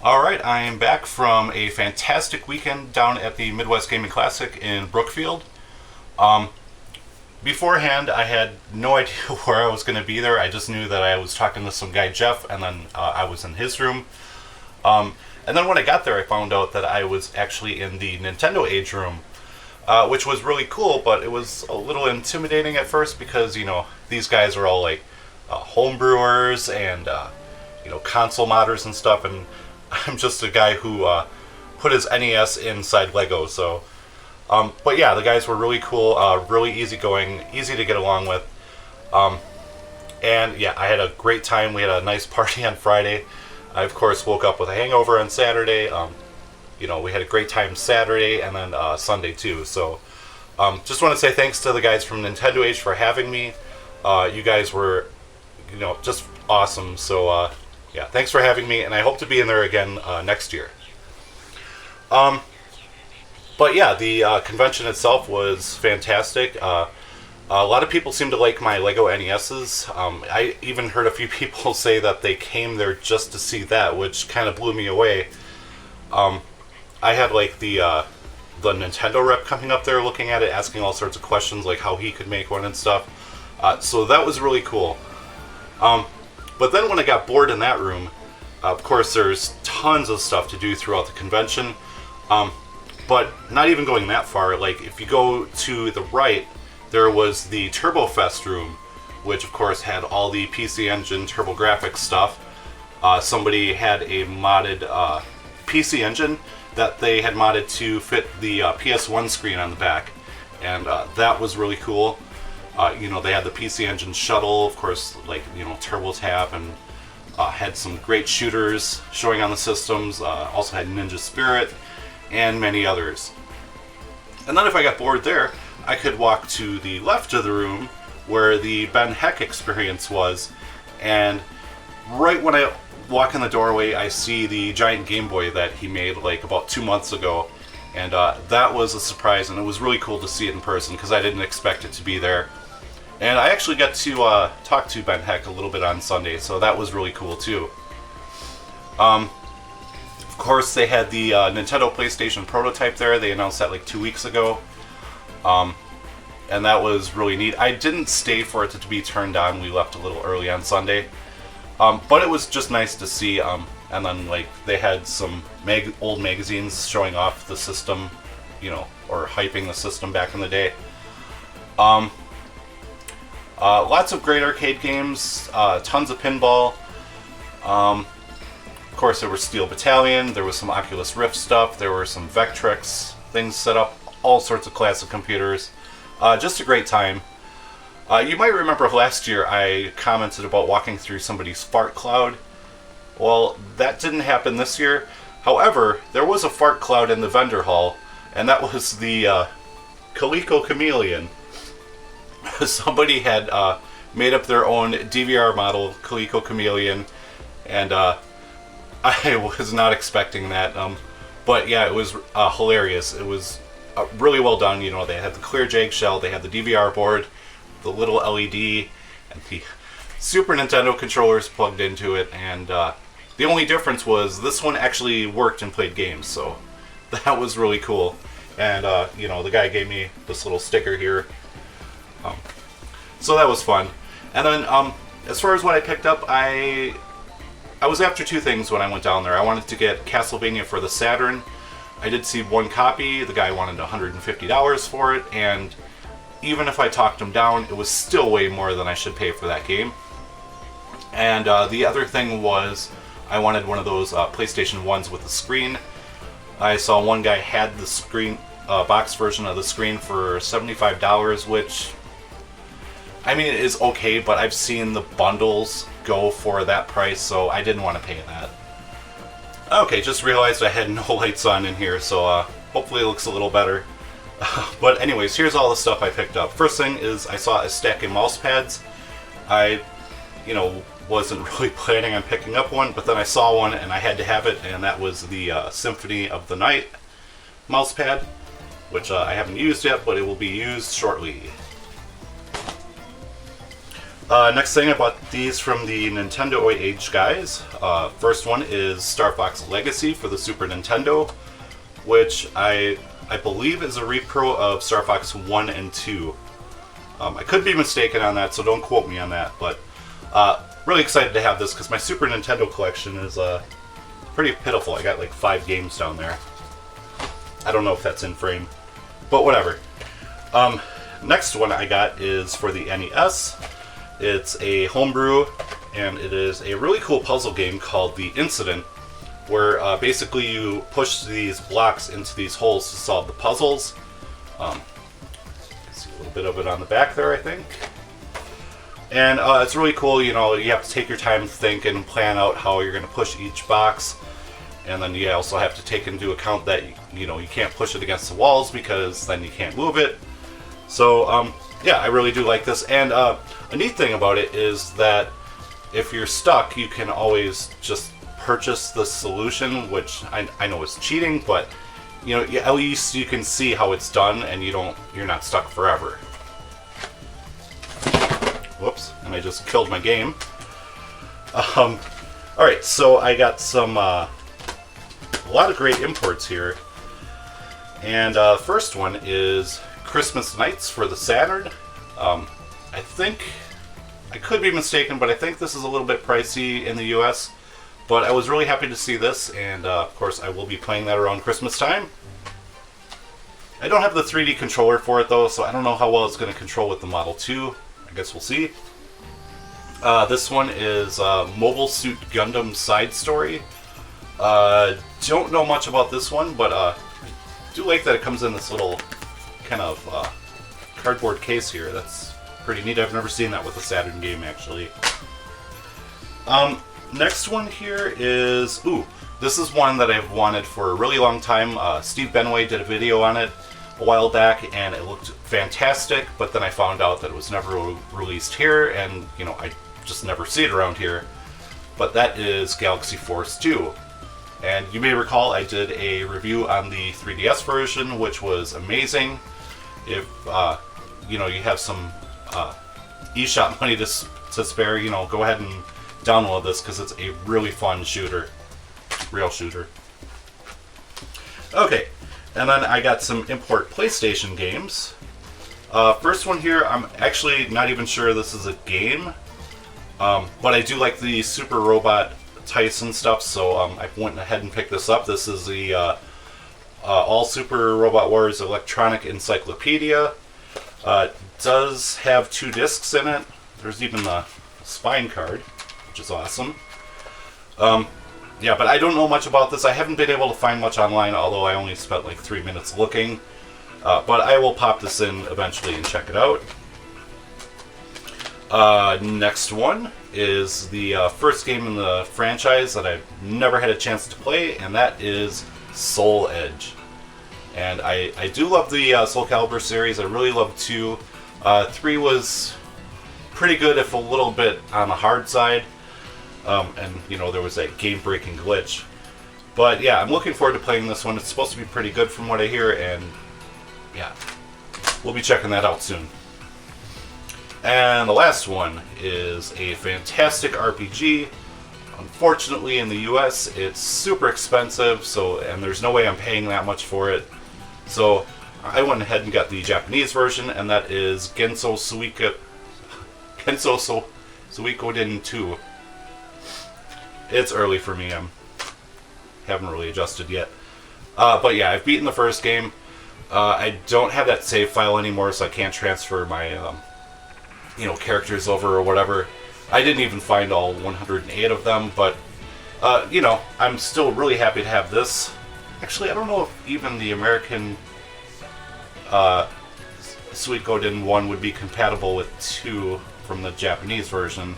Alright, I am back from a fantastic weekend down at the Midwest Gaming Classic in Brookfield. Um, Beforehand, I had no idea where I was going to be there. I just knew that I was talking to some guy, Jeff, and then I was in his room. And then when I got there, I found out that I was actually in the Nintendo Age room, which was really cool, but it was a little intimidating at first because, these guys are all like homebrewers and, console modders and stuff, and I'm just a guy who put his NES inside Lego, so. But yeah, the guys were really cool, really easygoing, easy to get along with. And yeah, I had a great time. We had a nice party on Friday. I, of course, woke up with a hangover on Saturday. We had a great time Saturday and then Sunday too. So just want to say thanks to the guys from Nintendo Age for having me. You guys were, just awesome. So yeah, thanks for having me, and I hope to be in there again next year. But yeah, the convention itself was fantastic. A lot of people seem to like my Lego NESs. I even heard a few people say that they came there just to see that, which kind of blew me away. I had like the Nintendo rep coming up there looking at it, asking all sorts of questions like how he could make one and stuff. So that was really cool. But then when I got bored in that room, of course there's tons of stuff to do throughout the convention. But not even going that far, like if you go to the right, there was the TurboFest room, which of course had all the PC Engine TurboGrafx stuff. Somebody had a modded PC Engine that they had modded to fit the PS1 screen on the back, and that was really cool. They had the PC Engine shuttle, of course, like, TurboTap, and had some great shooters showing on the systems. Also had Ninja Spirit and many others. And then if I got bored there, I could walk to the left of the room where the Ben Heck experience was, and right when I walk in the doorway, I see the giant Game Boy that he made like about 2 months ago, and that was a surprise, and it was really cool to see it in person because I didn't expect it to be there. And I actually got to talk to Ben Heck a little bit on Sunday, so that was really cool too. Of course, they had the Nintendo PlayStation prototype there. They announced that like 2 weeks ago. And that was really neat. I didn't stay for it to be turned on. We left a little early on Sunday. But it was just nice to see. And then like they had some old magazines showing off the system, or hyping the system back in the day. Lots of great arcade games, tons of pinball. Of course, there was Steel Battalion, there was some Oculus Rift stuff, there were some Vectrex things set up, all sorts of classic computers. Just a great time. You might remember last year I commented about walking through somebody's fart cloud. Well, that didn't happen this year. However, there was a fart cloud in the vendor hall, and that was the Coleco Chameleon. Somebody had made up their own DVR model Coleco Chameleon, and I was not expecting that. But yeah, it was hilarious. It was really well done. They had the clear jag shell, they had the DVR board, the little LED, and the Super Nintendo controllers plugged into it, and the only difference was this one actually worked and played games, so that was really cool. And the guy gave me this little sticker here. So that was fun. And then as far as what I picked up, I was after two things when I went down there. I wanted to get Castlevania for the Saturn. I did see one copy. The guy wanted $150 for it, and even if I talked him down, it was still way more than I should pay for that game. And the other thing was I wanted one of those PlayStation 1s with a screen. I saw one guy had the screen box version of the screen for $75, which, I mean, it is okay, but I've seen the bundles go for that price, so I didn't want to pay that. Okay, just realized I had no lights on in here, so hopefully it looks a little better. But anyways, here's all the stuff I picked up. First thing is I saw a stack of mouse pads. I, wasn't really planning on picking up one, but then I saw one and I had to have it, and that was the Symphony of the Night mouse pad, which I haven't used yet, but it will be used shortly. Next thing, I bought these from the Nintendo Age guys. First one is Star Fox Legacy for the Super Nintendo, which I believe is a repro of Star Fox 1 and 2. I could be mistaken on that, so don't quote me on that, but really excited to have this because my Super Nintendo collection is pretty pitiful. I got like 5 games down there. I don't know if that's in frame, but whatever. Next one I got is for the NES. It's a homebrew, and it is a really cool puzzle game called The Incident, where basically you push these blocks into these holes to solve the puzzles. See a little bit of it on the back there, I think. And it's really cool. You know, you have to take your time to think and plan out how you're going to push each box. And then you also have to take into account that, you know, you can't push it against the walls because then you can't move it. So, yeah, I really do like this. And a neat thing about it is that if you're stuck, you can always just purchase the solution, which I know is cheating, but, you know, at least you can see how it's done and you're not stuck forever. Whoops, and I just killed my game. Alright, so I got some, a lot of great imports here. And first one is Christmas Nights for the Saturn. I think, I could be mistaken, but I think this is a little bit pricey in the US. But I was really happy to see this, and of course I will be playing that around Christmas time. I don't have the 3D controller for it though, so I don't know how well it's going to control with the Model 2. I guess we'll see. This one is Mobile Suit Gundam Side Story. Don't know much about this one, but I do like that it comes in this little kind of cardboard case here. That's pretty neat. I've never seen that with a Saturn game, actually. Next one here is... Ooh, this is one that I've wanted for a really long time. Steve Benway did a video on it a while back, and it looked fantastic, but then I found out that it was never released here, and, you know, I just never see it around here. But that is Galaxy Force 2. And you may recall I did a review on the 3DS version, which was amazing. If, you know, you have some eShop money to spare, you know, go ahead and download this, because it's a really fun shooter. Real shooter. Okay, and then I got some import PlayStation games. First one here, I'm actually not even sure this is a game, but I do like the Super Robot Tyson stuff, so I went ahead and picked this up. This is the All Super Robot Wars Electronic Encyclopedia. Does have 2 discs in it. There's even the spine card, which is awesome. Yeah, but I don't know much about this. I haven't been able to find much online, although I only spent like 3 minutes looking. But I will pop this in eventually and check it out. Next one is the first game in the franchise that I've never had a chance to play, and that is Soul Edge. And I do love the Soul Calibur series. I really love 2. 3 was pretty good, if a little bit on the hard side. And, you know, there was that game-breaking glitch. But, yeah, I'm looking forward to playing this one. It's supposed to be pretty good from what I hear, and, yeah, we'll be checking that out soon. And the last one is a fantastic RPG. Unfortunately, in the US, it's super expensive, and there's no way I'm paying that much for it. So, I went ahead and got the Japanese version, and that is Genso Suikoden 2. It's early for me. I haven't really adjusted yet. But yeah, I've beaten the first game. I don't have that save file anymore, so I can't transfer my, you know, characters over or whatever. I didn't even find all 108 of them, but, you know, I'm still really happy to have this. Actually, I don't know if even the American Suikoden 1 would be compatible with 2 from the Japanese version.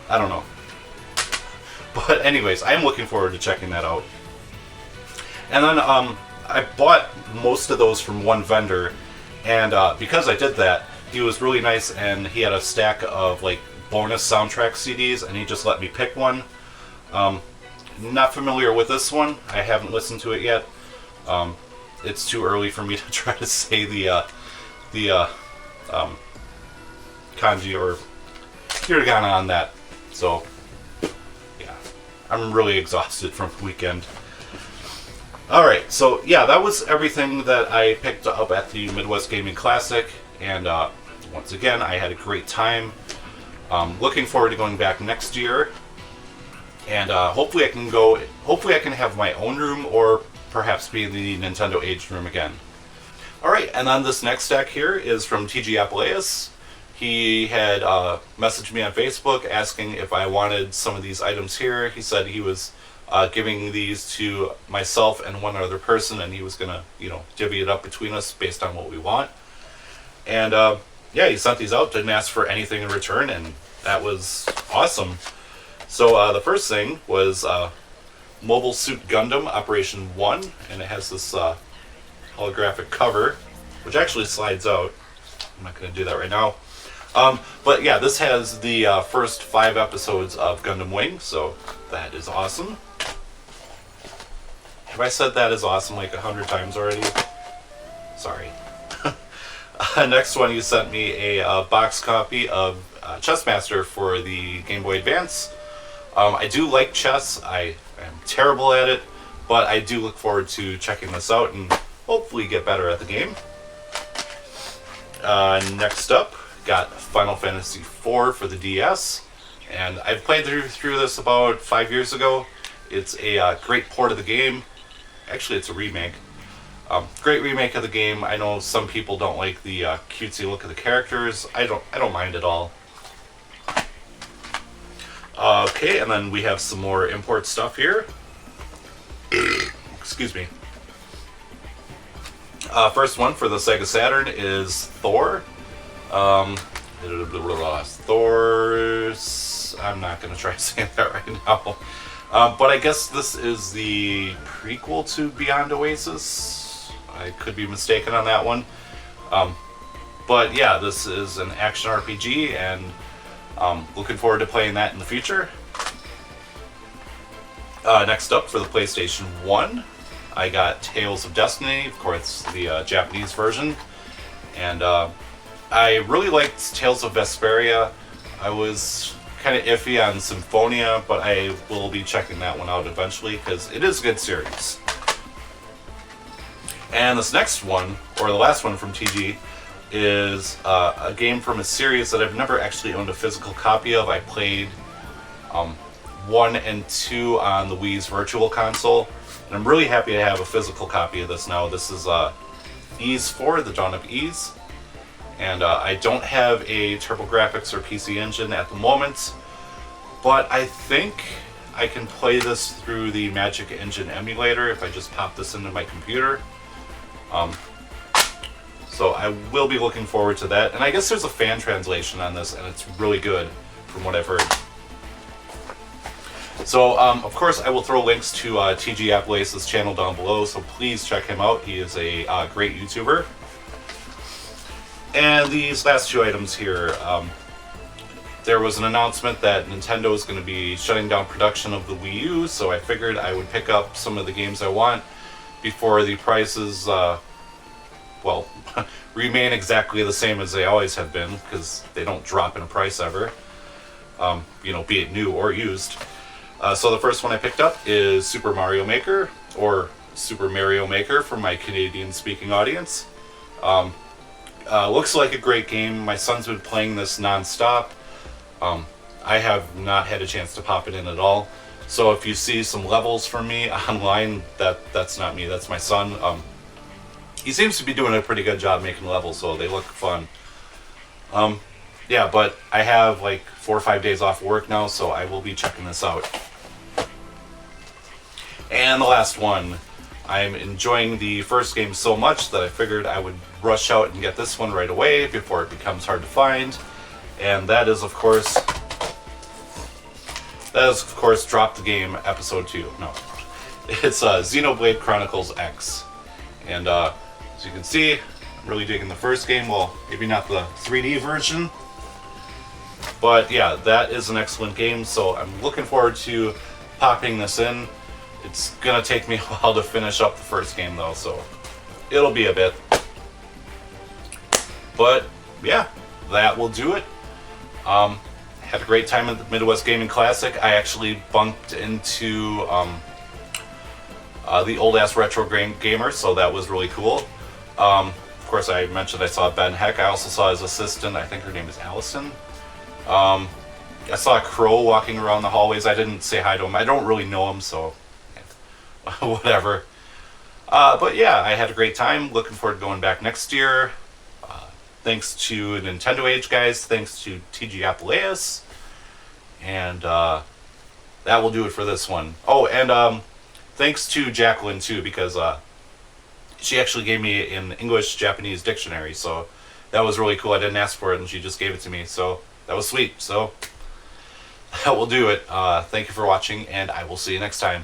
I don't know. But anyways, I'm looking forward to checking that out. And then I bought most of those from one vendor, and because I did that, he was really nice, and he had a stack of like bonus soundtrack CDs, and he just let me pick one. Not familiar with this one. I haven't listened to it yet. It's too early for me to try to say the kanji or hiragana on that. So, yeah, I'm really exhausted from the weekend. Alright, so yeah, that was everything that I picked up at the Midwest Gaming Classic, and once again, I had a great time. Looking forward to going back next year, and hopefully I can have my own room, or perhaps be in the Nintendo Age room again. Alright, and then this next deck here is from TGApuleius. He had messaged me on Facebook asking if I wanted some of these items here. He said he was giving these to myself and one other person, and he was gonna, divvy it up between us based on what we want. And yeah, he sent these out, didn't ask for anything in return, and that was awesome. So the first thing was Mobile Suit Gundam Operation 1, and it has this holographic cover, which actually slides out. I'm not going to do that right now. But yeah, this has the first 5 episodes of Gundam Wing, so that is awesome. Have I said that is awesome like 100 times already? Sorry. Next one, you sent me a box copy of Chessmaster for the Game Boy Advance. I do like chess. I am terrible at it, but I do look forward to checking this out and hopefully get better at the game. Next up, got Final Fantasy IV for the DS, and I've played through this about 5 years ago. It's a great port of the game. Actually, it's a remake. Great remake of the game. I know some people don't like the cutesy look of the characters. I don't mind at all. Okay, and then we have some more import stuff here. Excuse me. First one for the Sega Saturn is Thor. Thor's... I'm not going to try saying that right now. But I guess this is the prequel to Beyond Oasis. I could be mistaken on that one. But yeah, this is an action RPG, and looking forward to playing that in the future. Next up, for the PlayStation 1, I got Tales of Destiny, of course, the Japanese version. And I really liked Tales of Vesperia. I was kind of iffy on Symphonia, but I will be checking that one out eventually because it is a good series. And this next one, or the last one from TG, is a game from a series that I've never actually owned a physical copy of. I played 1 and 2 on the Wii's Virtual Console, and I'm really happy to have a physical copy of this now. This is Ys 4, The Dawn of Ys. And I don't have a TurboGrafx or PC Engine at the moment, but I think I can play this through the Magic Engine emulator if I just pop this into my computer. So I will be looking forward to that. And I guess there's a fan translation on this, and it's really good from what I've heard. So, of course, I will throw links to TGApuleius' channel down below, so please check him out. He is a great YouTuber. And these last 2 items here, there was an announcement that Nintendo is going to be shutting down production of the Wii U, so I figured I would pick up some of the games I want before the prices, well, remain exactly the same as they always have been, because they don't drop in price ever, be it new or used. So the first one I picked up is Super Mario Maker, or Super Mario Maker for my Canadian-speaking audience. Looks like a great game. My son's been playing this non-stop. I have not had a chance to pop it in at all. So if you see some levels from me online, that's not me, that's my son. He seems to be doing a pretty good job making levels, so they look fun. Yeah, but I have like 4 or 5 days off work now, so I will be checking this out. And the last one. I'm enjoying the first game so much that I figured I would rush out and get this one right away before it becomes hard to find. And that is, of course, Drop the Game Episode 2. No, it's Xenoblade Chronicles X. And as you can see, I'm really digging the first game. Well, maybe not the 3D version. But yeah, that is an excellent game, so I'm looking forward to popping this in. It's gonna take me a while to finish up the first game though, so it'll be a bit. But yeah, that will do it. had a great time at the Midwest Gaming Classic. I actually bumped into the old ass retro gamer, so that was really cool. Of course, I mentioned I saw Ben Heck. I also saw his assistant. I think her name is Allison. I saw a crow walking around the hallways. I didn't say hi to him. I don't really know him, so whatever. But yeah, I had a great time. Looking forward to going back next year. Thanks to Nintendo Age guys. Thanks to TGApuleius. And that will do it for this one. Oh, and thanks to Jacqueline too, because she actually gave me an English-Japanese dictionary, so that was really cool. I didn't ask for it, and she just gave it to me, so that was sweet. So that will do it. Thank you for watching, and I will see you next time.